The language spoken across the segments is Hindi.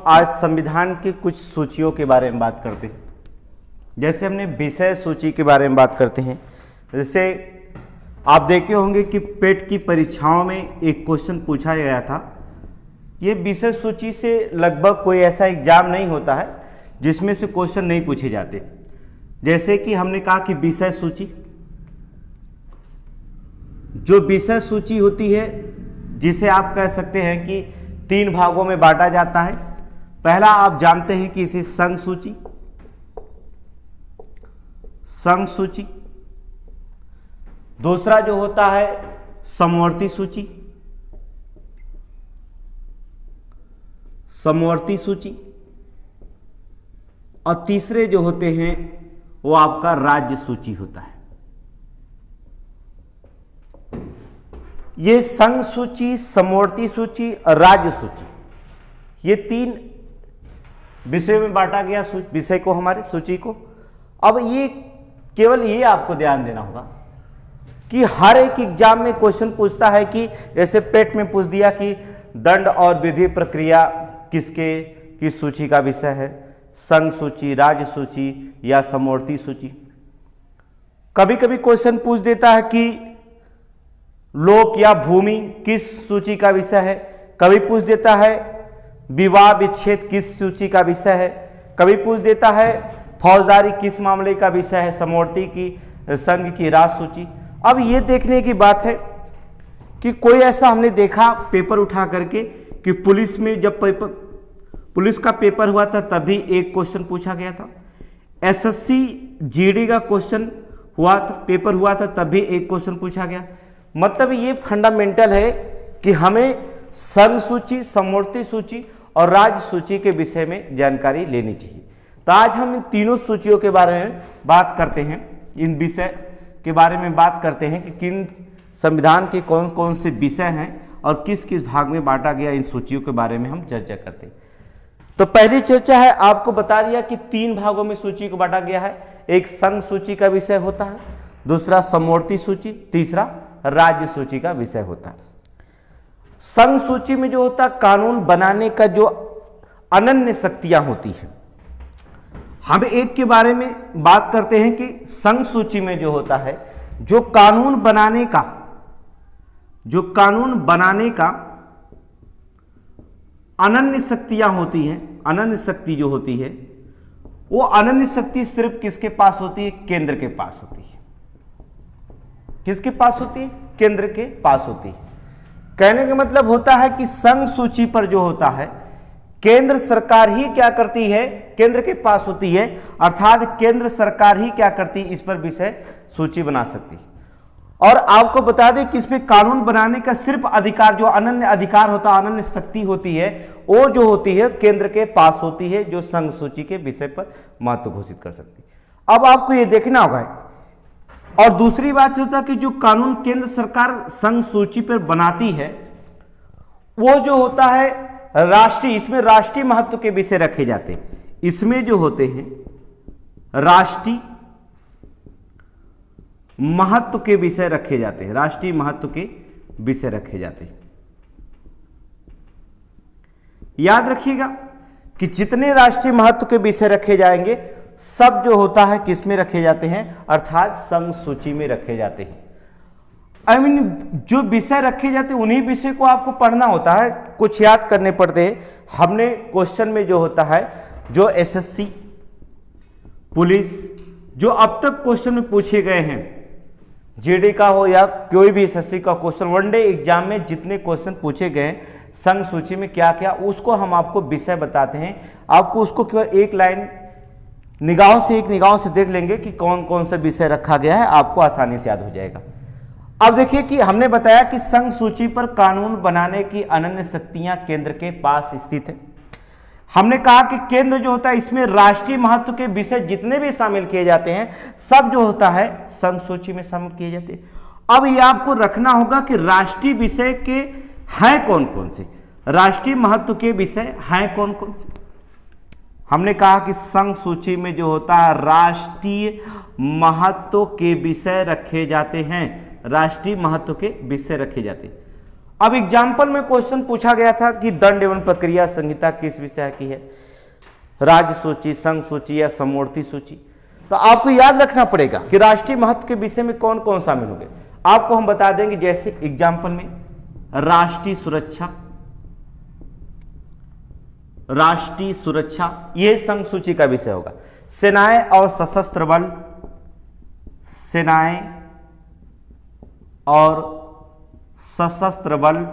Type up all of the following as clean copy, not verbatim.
आज संविधान की कुछ सूचियों के बारे में बात करते हैं। जैसे हमने विषय सूची के बारे में बात करते हैं, जैसे आप देखे होंगे कि पेट की परीक्षाओं में एक क्वेश्चन पूछा गया था। ये विषय सूची से लगभग कोई ऐसा एग्जाम नहीं होता है जिसमें से क्वेश्चन नहीं पूछे जाते। जैसे कि हमने कहा कि विषय सूची, जो विषय सूची होती है जिसे आप कह सकते हैं कि 3 भागों में बांटा जाता है। पहला आप जानते हैं कि इसे संघ सूची, संघ सूची। दूसरा जो होता है समवर्ती सूची, समवर्ती सूची। और तीसरे जो होते हैं वो आपका राज्य सूची होता है। ये संघ सूची, समवर्ती सूची और राज्य सूची, ये 3 विषयों में बांटा गया विषय को, हमारे सूची को। अब ये केवल ये आपको ध्यान देना होगा कि हर एक एग्जाम में क्वेश्चन पूछता है कि जैसे पेट में पूछ दिया कि दंड और विधि प्रक्रिया किस सूची का विषय है, संघ सूची, राज्य सूची या समवर्ती सूची। कभी कभी क्वेश्चन पूछ देता है कि लोक या भूमि किस सूची का विषय है, कभी पूछ देता है विवाह विच्छेद किस सूची का विषय है, कभी पूछ देता है फौजदारी किस मामले का विषय है, समवर्ती की, संघ की, राज्य सूची। अब ये देखने की बात है कि कोई ऐसा हमने देखा पेपर उठा करके कि पुलिस में जब पुलिस का पेपर हुआ था तभी एक क्वेश्चन पूछा गया था, एसएससी जीडी का क्वेश्चन हुआ था, पेपर हुआ था तभी एक क्वेश्चन पूछा गया। मतलब ये फंडामेंटल है कि हमें संघ सूची, समवर्ती सूची और राज्य सूची के विषय में जानकारी लेनी चाहिए। तो आज हम इन तीनों सूचियों के बारे में बात करते हैं, इन विषय के बारे में बात करते हैं कि किन संविधान के कौन कौन से विषय हैं और किस किस भाग में बांटा गया, इन सूचियों के बारे में हम चर्चा करते हैं। तो पहली चर्चा है, आपको बता दिया कि 3 भागों में सूची को बांटा गया है। एक संघ सूची का विषय होता है, दूसरा समवर्ती सूची, तीसरा राज्य सूची का विषय होता है। संघ सूची में जो होता है कानून बनाने का जो अनन्य शक्तियां होती है। हम एक के बारे में बात करते हैं कि संघ सूची में जो होता है जो कानून बनाने का अनन्य शक्तियां होती हैं। अनन्य शक्ति जो होती है वो अनन्य शक्ति सिर्फ किसके पास होती है? केंद्र के पास होती है। किसके पास होती है? केंद्र के पास होती है। कहने का मतलब होता है कि संघ सूची पर जो होता है केंद्र सरकार ही क्या करती है? केंद्र के पास होती है, अर्थात केंद्र सरकार ही क्या करती है? इस पर विषय सूची बना सकती है। और आपको बता दें कि इसमें कानून बनाने का सिर्फ अधिकार, जो अनन्य अधिकार होता है, अनन्य शक्ति होती है, वो जो होती है केंद्र के पास होती है, जो संघ सूची के विषय पर महत्व घोषित कर सकती है। अब आपको ये देखना होगा। और दूसरी बात होता है कि जो कानून केंद्र सरकार संघ सूची पर बनाती है वो जो होता है राष्ट्रीय, इसमें राष्ट्रीय महत्व के विषय रखे जाते हैं। इसमें जो होते हैं राष्ट्रीय महत्व के विषय रखे जाते हैं, राष्ट्रीय महत्व के विषय रखे जाते हैं। याद रखिएगा कि जितने राष्ट्रीय महत्व के विषय रखे जाएंगे सब जो होता है किसमें रखे जाते हैं? अर्थात संघ सूची में रखे जाते हैं। जो विषय रखे जाते हैं उन्हीं विषय को आपको पढ़ना होता है, कुछ याद करने पड़ते हैं। हमने क्वेश्चन में जो होता है जो एसएससी, पुलिस, जो अब तक क्वेश्चन में पूछे गए हैं, जीडी का हो या कोई भी एसएससी का क्वेश्चन, वनडे एग्जाम में जितने क्वेश्चन पूछे गए संघ सूची में क्या क्या, उसको हम आपको विषय बताते हैं। आपको उसको केवल एक लाइन निगाहों से देख लेंगे कि कौन कौन सा विषय रखा गया है, आपको आसानी से याद हो जाएगा। अब देखिए कि हमने बताया कि संघ सूची पर कानून बनाने की अनन्य शक्तियां केंद्र के पास स्थित है। हमने कहा कि केंद्र जो होता है इसमें राष्ट्रीय महत्व के विषय जितने भी शामिल किए जाते हैं सब जो होता है संघ सूची में शामिल किए जाते हैं। अब ये आपको रखना होगा कि राष्ट्रीय विषय के हैं कौन कौन से, राष्ट्रीय महत्व के विषय हैं कौन कौन से। हमने कहा कि संघ सूची में जो होता है राष्ट्रीय महत्व के विषय रखे जाते हैं, राष्ट्रीय महत्व के विषय रखे जाते हैं। अब एग्जाम्पल में क्वेश्चन पूछा गया था कि दंड एवं प्रक्रिया संहिता किस विषय की है, राज्य सूची, संघ सूची या समवर्ती सूची। तो आपको याद रखना पड़ेगा कि राष्ट्रीय महत्व के विषय में कौन कौन शामिल होंगे। आपको हम बता देंगे, जैसे एग्जाम्पल में राष्ट्रीय सुरक्षा, राष्ट्रीय सुरक्षा ये संघ सूची का विषय होगा। सेनाएं और सशस्त्र बल, सेनाएं और सशस्त्र बल,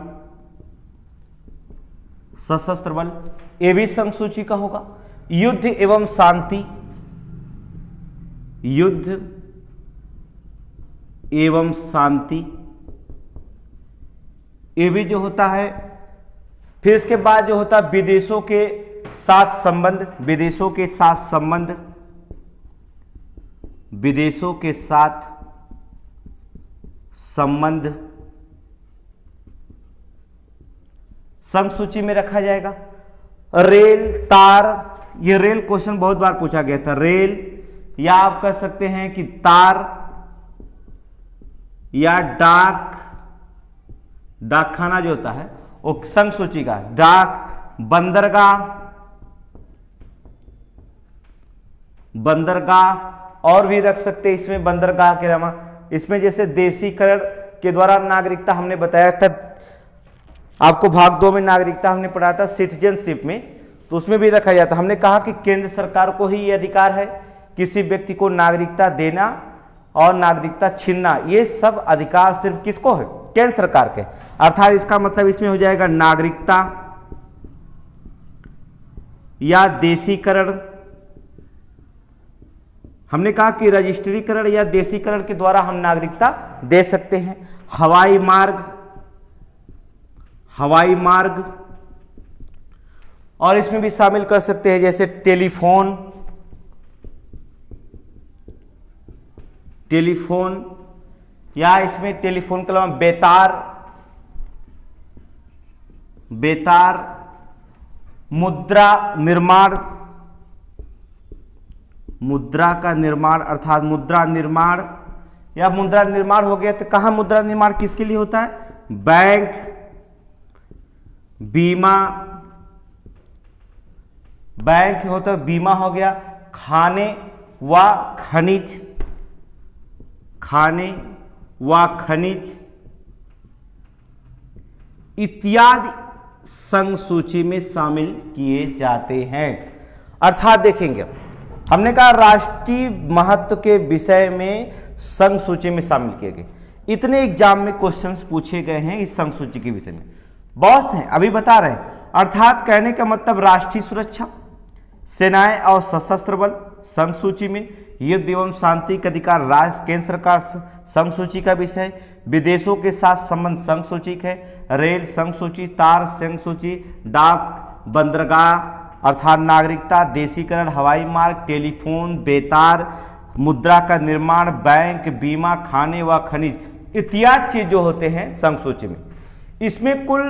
सशस्त्र बल ये भी संघ सूची का होगा। युद्ध एवं शांति, युद्ध एवं शांति ये भी जो होता है। फिर इसके बाद जो होता है विदेशों के साथ संबंध, विदेशों के साथ संबंध, विदेशों के साथ संबंध संघ सूची में रखा जाएगा। रेल, तार, ये रेल क्वेश्चन बहुत बार पूछा गया था। रेल या आप कह सकते हैं कि तार या डाक, डाकखाना जो होता है वो संघ सूची का। डाक, बंदरगाह, बंदरगाह और भी रख सकते हैं इसमें बंदरगाह के अलावा। इसमें जैसे देशीकरण के द्वारा नागरिकता हमने बताया था, आपको भाग 2 में नागरिकता हमने पढ़ा था सिटीजनशिप में, तो उसमें भी रखा जाता। हमने कहा कि केंद्र सरकार को ही यह अधिकार है किसी व्यक्ति को नागरिकता देना और नागरिकता छीनना, ये सब अधिकार सिर्फ किसको है, केंद्र सरकार के। अर्थात इसका मतलब इसमें हो जाएगा नागरिकता या देशीकरण। हमने कहा कि रजिस्ट्रीकरण या देशीकरण के द्वारा हम नागरिकता दे सकते हैं। हवाई मार्ग, हवाई मार्ग और इसमें भी शामिल कर सकते हैं जैसे टेलीफोन, टेलीफोन या इसमें टेलीफोन के अलावा बेतार, बेतार, मुद्रा निर्माण, मुद्रा का निर्माण अर्थात मुद्रा निर्माण या मुद्रा निर्माण हो गया तो कहां मुद्रा निर्माण किसके लिए होता है, बैंक, बीमा, बैंक होता है, बीमा हो गया, खाने व खनिज, खाने व खनिज इत्यादि संघ सूची में शामिल किए जाते हैं। अर्थात देखेंगे हमने कहा राष्ट्रीय महत्व के विषय में संघ सूची में शामिल किए गए। इतने एग्जाम में क्वेश्चंस पूछे गए हैं इस संघ सूची के विषय में, बहुत हैं, अभी बता रहे हैं। अर्थात कहने का मतलब राष्ट्रीय सुरक्षा, सेनाएं और सशस्त्र बल संघ सूची में, युद्ध एवं शांति का अधिकार राज्य केंद्र सरकार संघ सूची का विषय, विदेशों के साथ संबंध संघ सूची है, रेल संघ सूची, तार संघ सूची, डाक, बंदरगाह अर्थात नागरिकता, देशीकरण, हवाई मार्ग, टेलीफोन, बेतार, मुद्रा का निर्माण, बैंक, बीमा, खाने व खनिज इत्यादि चीज जो होते हैं संघ सूची में। इसमें कुल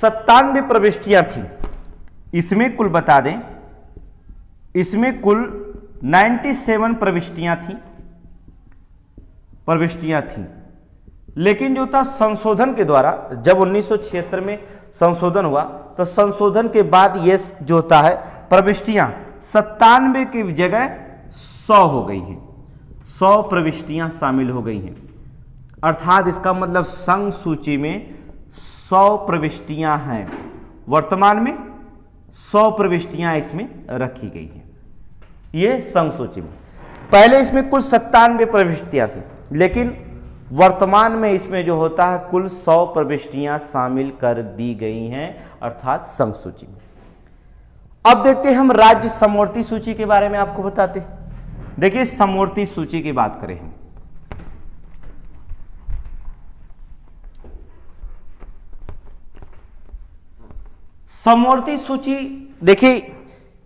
97 प्रविष्टियां थी। इसमें कुल बता दें, इसमें कुल 97 प्रविष्टियां थी, लेकिन जो था संशोधन के द्वारा, जब 1976 में संशोधन हुआ तो संशोधन के बाद ये जो होता है प्रविष्टियां 97 की जगह 100 हो गई हैं, 100 प्रविष्टियां शामिल हो गई हैं। अर्थात इसका मतलब संघ सूची में 100 प्रविष्टियां हैं। वर्तमान में 100 प्रविष्टियां इसमें रखी गई हैं, ये संघ सूची में। पहले इसमें कुल 97 प्रविष्टियां थी, लेकिन वर्तमान में इसमें जो होता है कुल 100 प्रविष्टियां शामिल कर दी गई हैं, अर्थात संघ सूची में। अब देखते हैं हम राज्य समवर्ती सूची के बारे में आपको बताते हैं। देखिए समवर्ती सूची की बात करें हम, समवर्ती सूची देखिए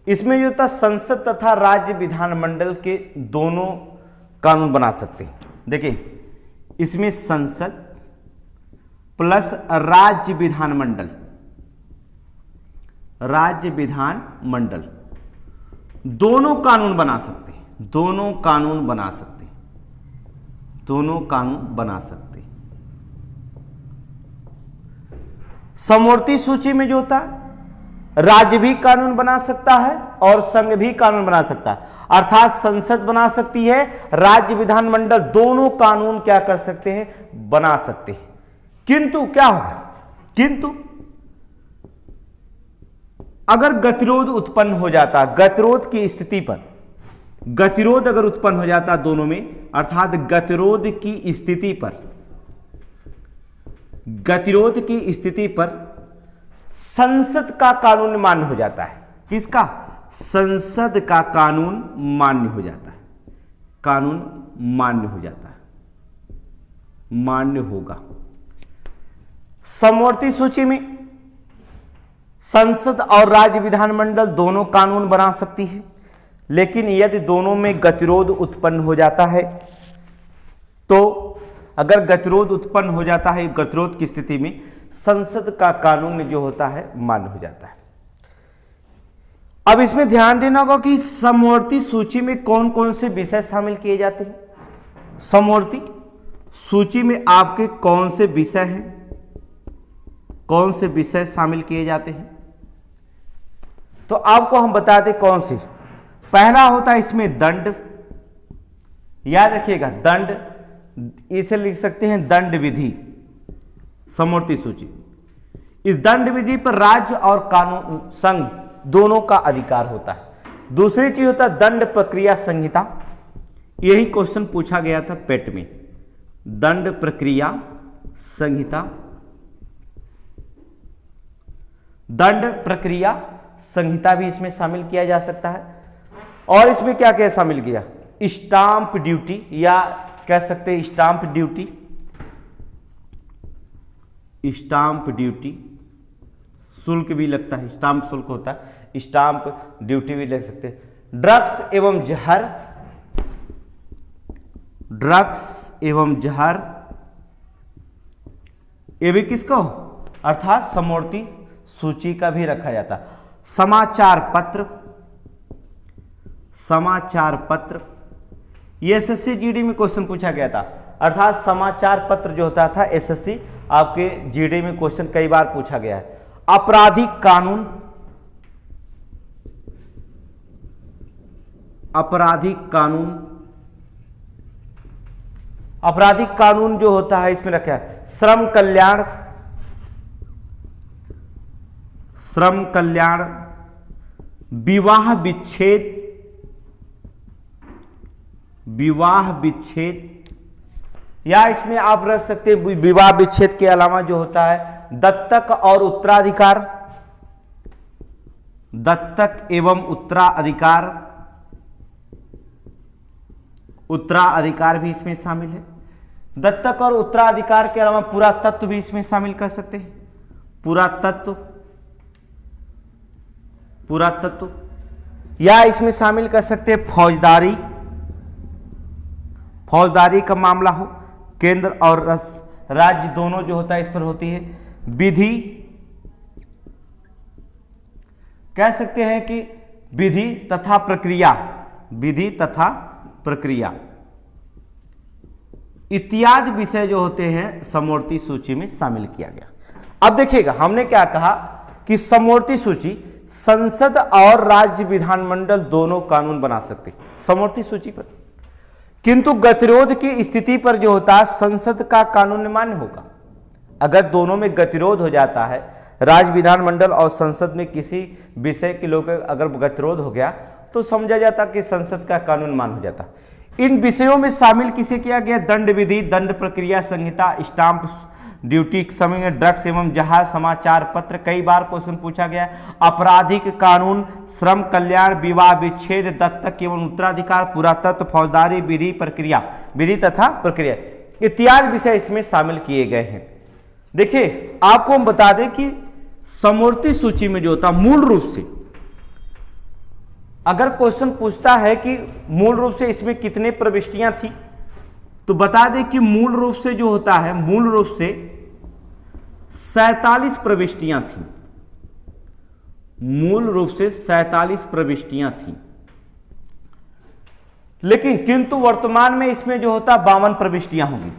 इसमें जो था संसद तथा राज्य विधानमंडल के दोनों कानून बना सकते हैं। देखिए इसमें संसद प्लस राज्य विधानमंडल, राज्य विधानमंडल दोनों कानून बना सकते हैं, दोनों कानून बना सकते हैं, दोनों कानून बना सकते हैं। समवर्ती सूची में जो होता है राज्य भी कानून बना सकता है और संघ भी कानून बना सकता है, अर्थात संसद बना सकती है, राज्य विधानमंडल दोनों कानून क्या कर सकते हैं, बना सकते हैं। किंतु क्या होगा, किंतु अगर गतिरोध उत्पन्न हो जाता, गतिरोध की स्थिति पर, गतिरोध अगर उत्पन्न हो जाता दोनों में, अर्थात गतिरोध की स्थिति पर, गतिरोध की स्थिति पर संसद का कानून मान्य हो जाता है। किसका? संसद का कानून मान्य हो जाता है, कानून मान्य हो जाता है, मान्य होगा। समवर्ती सूची में संसद और राज्य विधानमंडल दोनों कानून बना सकती है, लेकिन यदि दोनों में गतिरोध उत्पन्न हो जाता है, तो अगर गतिरोध उत्पन्न हो जाता है, गतिरोध की स्थिति में संसद का कानून जो होता है मान्य हो जाता है। अब इसमें ध्यान देना होगा कि समवर्ती सूची में कौन कौन से विषय शामिल किए जाते हैं। समवर्ती सूची में आपके कौन से विषय हैं, कौन से विषय शामिल किए जाते हैं, तो आपको हम बताते कौन से। पहला होता है इसमें दंड, याद रखिएगा दंड, इसे लिख सकते हैं दंड विधि। समवर्ती सूची, इस दंड विधि पर राज्य और कानून संघ दोनों का अधिकार होता है। दूसरी चीज होता है दंड प्रक्रिया संहिता, यही क्वेश्चन पूछा गया था पेट में, दंड प्रक्रिया संहिता, दंड प्रक्रिया संहिता भी इसमें शामिल किया जा सकता है। और इसमें क्या क्या शामिल किया, स्टाम्प ड्यूटी, या कह सकते हैं स्टाम्प ड्यूटी, स्टाम्प ड्यूटी, शुल्क भी लगता है, स्टाम्प शुल्क होता है, स्टाम्प ड्यूटी भी लग सकते हैं। ड्रग्स एवं जहर, ड्रग्स एवं जहर, ये भी किसको, अर्थात समवर्ती सूची का भी रखा जाता। समाचार पत्र, समाचार पत्र, ये एसएससी जीडी में क्वेश्चन पूछा गया था, अर्थात समाचार पत्र जो होता था एसएससी आपके जीडी में क्वेश्चन कई बार पूछा गया है। आपराधिक कानून, आपराधिक कानून, आपराधिक कानून जो होता है इसमें रखा है श्रम कल्याण, श्रम कल्याण, विवाह विच्छेद, विवाह विच्छेद, या इसमें आप रख सकते हैं विवाह विच्छेद के अलावा जो होता है दत्तक और उत्तराधिकार, दत्तक एवं उत्तराधिकार, उत्तराधिकार भी इसमें शामिल है। दत्तक और उत्तराधिकार के अलावा पुरातत्व भी इसमें शामिल कर सकते हैं, पुरातत्व, पुरातत्व, या इसमें शामिल कर सकते हैं फौजदारी, फौजदारी का मामला हो, केंद्र और राज्य दोनों जो होता है इस पर होती है। विधि, कह सकते हैं कि विधि तथा प्रक्रिया, विधि तथा प्रक्रिया इत्यादि विषय जो होते हैं समवर्ती सूची में शामिल किया गया। अब देखिएगा हमने क्या कहा कि समवर्ती सूची संसद और राज्य विधानमंडल दोनों कानून बना सकते समवर्ती सूची पर, किंतु गतिरोध की स्थिति पर जो होता है संसद का कानून मान्य होगा। अगर दोनों में गतिरोध हो जाता है, राज्य विधानमंडल और संसद में किसी विषय के लोग अगर गतिरोध हो गया तो समझा जाता कि संसद का कानून मान्य हो जाता। इन विषयों में शामिल किसे किया गया, दंड विधि, दंड प्रक्रिया संहिता, स्टाम्प ड्यूटी, समय ड्रग्स एवं जहाज, समाचार पत्र, कई बार क्वेश्चन पूछा गया, आपराधिक कानून, श्रम कल्याण, विवाह विच्छेद, दत्तक एवं उत्तराधिकार, पुरातत्व, फौजदारी, विधि प्रक्रिया, विधि तथा प्रक्रिया इत्यादि विषय इसमें शामिल किए गए हैं। देखिए आपको हम बता दें कि समवर्ती सूची में जो होता मूल रूप से अगर क्वेश्चन पूछता है कि मूल रूप से इसमें कितने प्रविष्टियां थी, तो बता दें कि मूल रूप से जो होता है मूल रूप से 47 प्रविष्टियां थी, मूल रूप से 47 प्रविष्टियां थी, लेकिन किंतु वर्तमान में इसमें जो होता 52 प्रविष्टियां होंगी।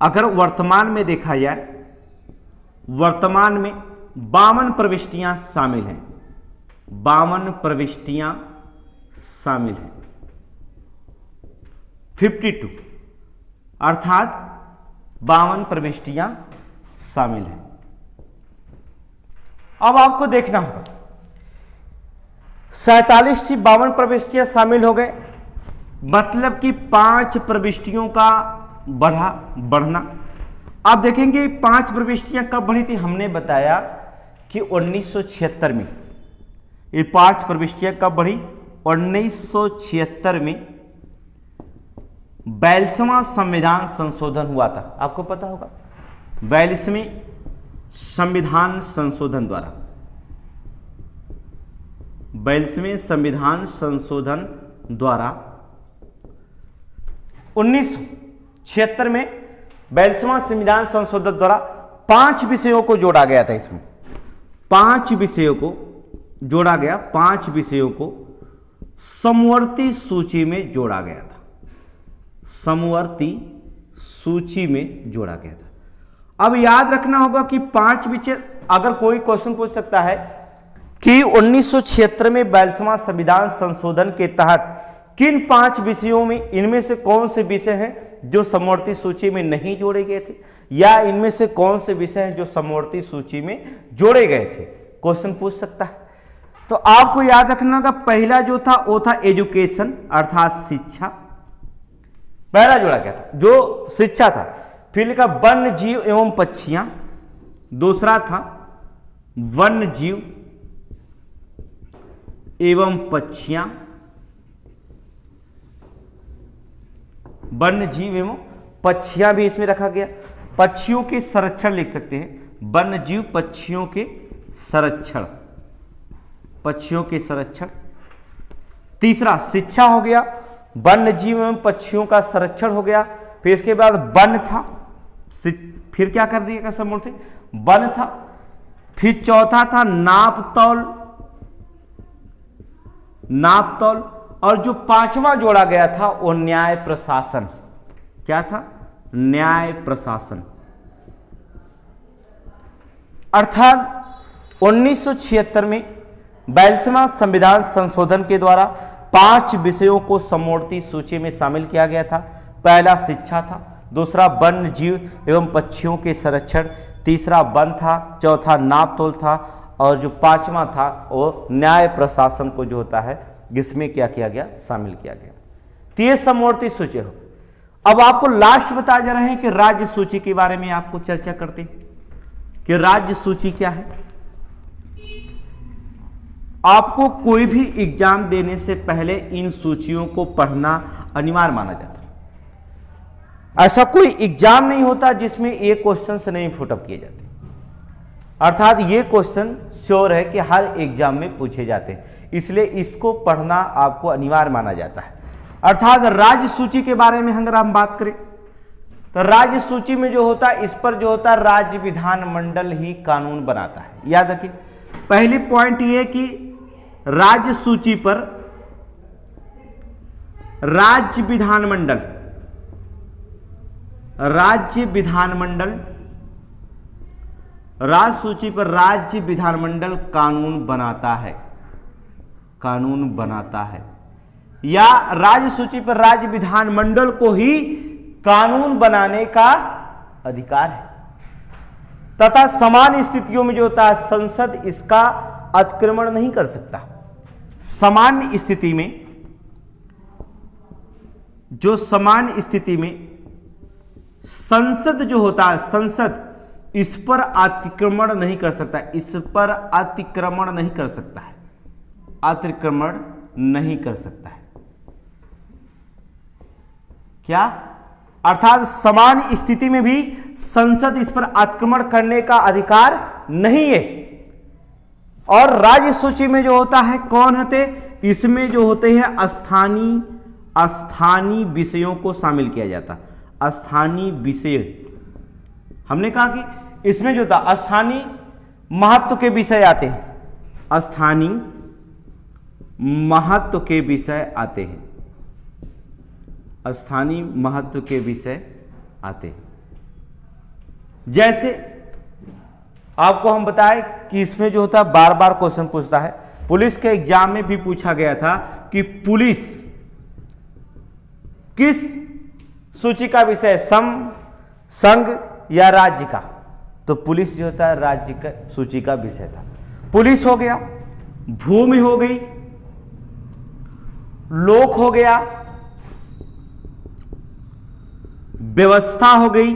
अगर वर्तमान में देखा जाए, वर्तमान में 52 प्रविष्टियां शामिल हैं, 52 प्रविष्टियां शामिल हैं, 52 अर्थात 52 प्रविष्टियां शामिल हैं। अब आपको देखना होगा 47 थी, 52 प्रविष्टियां शामिल हो गए, मतलब कि 5 प्रविष्टियों का बढ़ना। आप देखेंगे 5 प्रविष्टियां कब बढ़ी थी, हमने बताया कि 1976 में। ये 5 प्रविष्टियां कब बढ़ी, 1976 में 42वां संविधान संशोधन हुआ था, आपको पता होगा। 42वें संविधान संशोधन द्वारा, 42वें संविधान संशोधन द्वारा 1976 में 42वां संविधान संशोधन द्वारा 5 विषयों को जोड़ा गया था। इसमें 5 विषयों को जोड़ा गया, 5 विषयों को समवर्ती सूची में जोड़ा गया था, समवर्ती सूची में जोड़ा गया था। अब याद रखना होगा कि 5 विषय, अगर कोई क्वेश्चन पूछ सकता है कि 1976 में 42वां संविधान संशोधन के तहत किन 5 विषयों में, इनमें से कौन से विषय हैं जो समवर्ती सूची में नहीं जोड़े गए थे, या इनमें से कौन से विषय हैं जो समवर्ती सूची में जोड़े गए थे, क्वेश्चन पूछ सकता है। तो आपको याद रखना होगा पहला जो था वो था एजुकेशन अर्थात शिक्षा, पहला जोड़ा गया था जो शिक्षा था। फिर लिखा वन्य जीव एवं पक्षियां, दूसरा था वन्य जीव एवं पक्षियां, वन्य जीव एवं पक्षियां भी इसमें रखा गया। पक्षियों के संरक्षण लिख सकते हैं, वन्य जीव पक्षियों के संरक्षण, पक्षियों के संरक्षण। तीसरा शिक्षा हो गया, वन्य जीव एवं पक्षियों का संरक्षण हो गया। फिर इसके बाद वन था, फिर क्या कर दिया समूर्ति, वन था। फिर चौथा था नापतौल, नापतौल। और जो 5वां जोड़ा गया था वो न्याय प्रशासन, क्या था, न्याय प्रशासन। अर्थात 1976 में 42वां संविधान संशोधन के द्वारा 5 विषयों को समवर्ती सूची में शामिल किया गया था। पहला शिक्षा था, दूसरा वन्य जीव एवं पक्षियों के संरक्षण, तीसरा वन था, चौथा नापतोल था, और जो 5वां था वो न्याय प्रशासन को जो होता है जिसमें क्या किया गया, शामिल किया गया। तो ये समवर्ती सूची हो। अब आपको लास्ट बताया जा रहा है कि राज्य सूची के बारे में आपको चर्चा करते हैं कि राज्य सूची क्या है। आपको कोई भी एग्जाम देने से पहले इन सूचियों को पढ़ना अनिवार्य माना जाता है। ऐसा कोई एग्जाम नहीं होता जिसमें ये क्वेश्चन से नहीं फुटअप किए जाते, अर्थात ये क्वेश्चन श्योर है कि हर एग्जाम में पूछे जाते हैं, इसलिए इसको पढ़ना आपको अनिवार्य माना जाता है। अर्थात राज्य सूची के बारे में अगर हम बात करें तो राज्य सूची में जो होता है, इस पर जो होता है राज्य विधानमंडल ही कानून बनाता है। याद रखिए, पहली पॉइंट ये कि राज्य सूची पर राज्य विधानमंडल, राज्य विधानमंडल, राज्य सूची पर राज्य विधानमंडल कानून बनाता है, कानून बनाता है, या राज्य सूची पर राज्य विधानमंडल को ही कानून बनाने का अधिकार है। तथा समान स्थितियों में जो होता है संसद इसका अतिक्रमण नहीं कर सकता। सामान्य स्थिति में, जो सामान्य स्थिति में संसद जो होता है, संसद इस पर अतिक्रमण नहीं कर सकता, इस पर अतिक्रमण नहीं कर सकता है, अतिक्रमण नहीं कर सकता है। क्या? अर्थात समान स्थिति में भी संसद इस पर अतिक्रमण करने का अधिकार नहीं है। और राज्य सूची में जो होता है कौन होते, इसमें जो होते हैं स्थानीय विषयों को शामिल किया जाता है। स्थानीय विषय, हमने कहा कि इसमें जो था स्थानीय महत्व के विषय आते हैं, स्थानीय महत्व के विषय आते हैं, स्थानीय महत्व के विषय आते हैं। जैसे आपको हम बताएं कि इसमें जो होता है बार बार क्वेश्चन पूछता है। पुलिस के एग्जाम में भी पूछा गया था कि पुलिस किस सूची का विषय, सम, संघ या राज्य का, तो पुलिस जो होता है राज्य का सूची का विषय था। पुलिस हो गया, भूमि हो गई, लोक हो गया, व्यवस्था हो गई,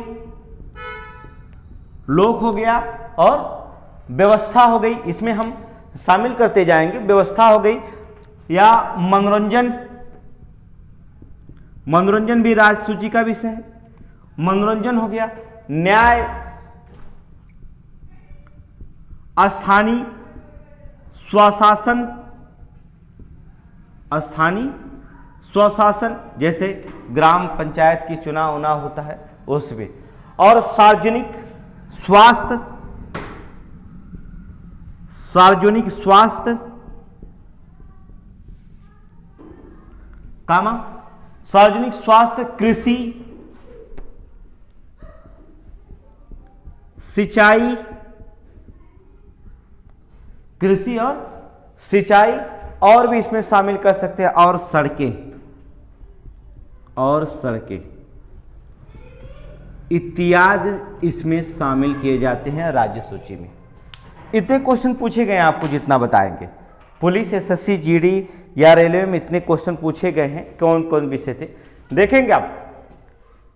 लोक हो गया और व्यवस्था हो गई, इसमें हम शामिल करते जाएंगे। व्यवस्था हो गई या मनोरंजन, मनोरंजन भी राज्य सूची का विषय है, मनोरंजन हो गया। न्याय, स्थानीय स्वशासन, स्थानीय स्वशासन जैसे ग्राम पंचायत की चुनाव उनाव होता है उसमें, और सार्वजनिक स्वास्थ्य, सार्वजनिक स्वास्थ्य कामा, सार्वजनिक स्वास्थ्य, कृषि, सिंचाई, कृषि और सिंचाई, और भी इसमें शामिल कर सकते हैं, और सड़कें, और सड़कें इत्यादि इसमें शामिल किए जाते हैं राज्य सूची में। इतने क्वेश्चन पूछे गए हैं आपको जितना बताएंगे। पुलिस, एसएससी, जीडी या रेलवे में इतने क्वेश्चन पूछे गए हैं। कौन कौन विषय थे देखेंगे आप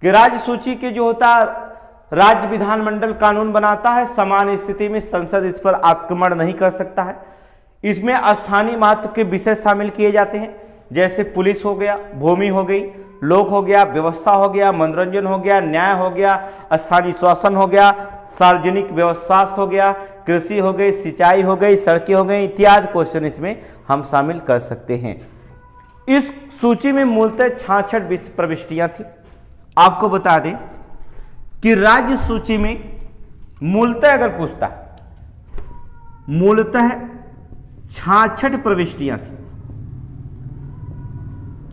कि राज्य सूची के जो होता है, राज्य विधानमंडल कानून बनाता है, समान स्थिति में संसद इस पर आक्रमण नहीं कर सकता है। इसमें स्थानीय महत्व के विषय शामिल किए जाते हैं, जैसे पुलिस हो गया, भूमि हो गई, लोक हो गया, व्यवस्था हो गया, मनोरंजन हो गया, न्याय हो गया, स्थानीय शासन हो गया, सार्वजनिक व्यवस्था हो गया, कृषि हो गई, सिंचाई हो गई, सड़कें हो गई, इत्यादि क्वेश्चन इसमें हम शामिल कर सकते हैं। इस सूची में मूलतः 66 प्रविष्टियां थी। आपको बता दें कि राज्य सूची में मूलतः अगर पूछता मूलतः 66 प्रविष्टियां थी,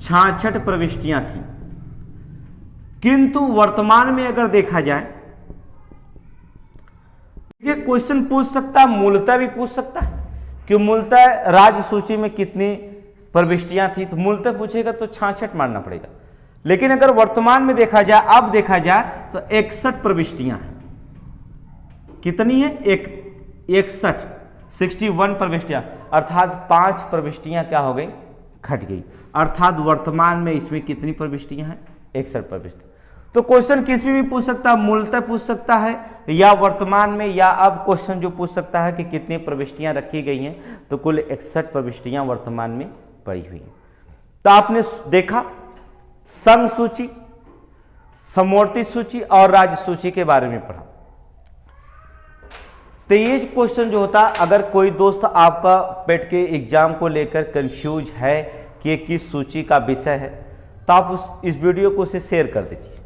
66 प्रविष्टियां थी, किंतु वर्तमान में अगर देखा जाए, ये क्वेश्चन पूछ सकता है, मूलतः भी पूछ सकता है कि मूलतः राज्य सूची में कितनी प्रविष्टियां थी, तो मूलतः पूछेगा तो 66 मानना पड़ेगा। लेकिन अगर वर्तमान में देखा जाए, अब देखा जाए तो 61 प्रविष्टियां हैं। कितनी है? 61 प्रविष्टियां, अर्थात 5 प्रविष्टियां क्या हो गई? घट गई। अर्थात वर्तमान में इसमें कितनी प्रविष्टियां हैं? 61 प्रविष्टियां। तो क्वेश्चन किस में भी पूछ सकता है, मूलतः पूछ सकता है या वर्तमान में, या अब क्वेश्चन जो पूछ सकता है कि कितनी प्रविष्टियां रखी गई हैं, तो कुल 61 प्रविष्टियां वर्तमान में पड़ी हुई हैं। तो आपने देखा संघ सूची, समवर्ती सूची और राज्य सूची के बारे में पढ़ा। तो ये क्वेश्चन जो होता है, अगर कोई दोस्त आपका पेट के एग्जाम को लेकर कंफ्यूज है कि ये किस सूची का विषय है, तो आप इस वीडियो को उसे शेयर कर दीजिए,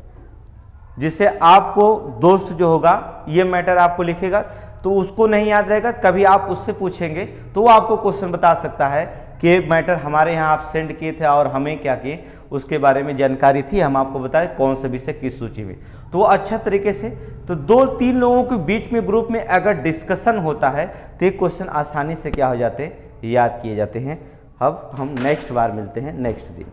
जिससे आपको दोस्त जो होगा ये मैटर आपको लिखेगा तो उसको नहीं याद रहेगा, कभी आप उससे पूछेंगे तो वो आपको क्वेश्चन बता सकता है कि मैटर हमारे यहाँ आप सेंड किए थे और हमें क्या किए, उसके बारे में जानकारी थी, हम आपको बताएं कौन सा विषय किस सूची में। तो वो अच्छा तरीके से, तो 2-3 लोगों के बीच में ग्रुप में अगर डिस्कशन होता है तो ये क्वेश्चन आसानी से क्या हो जाते हैं, याद किए जाते हैं। अब हम नेक्स्ट बार मिलते हैं नेक्स्ट दिन।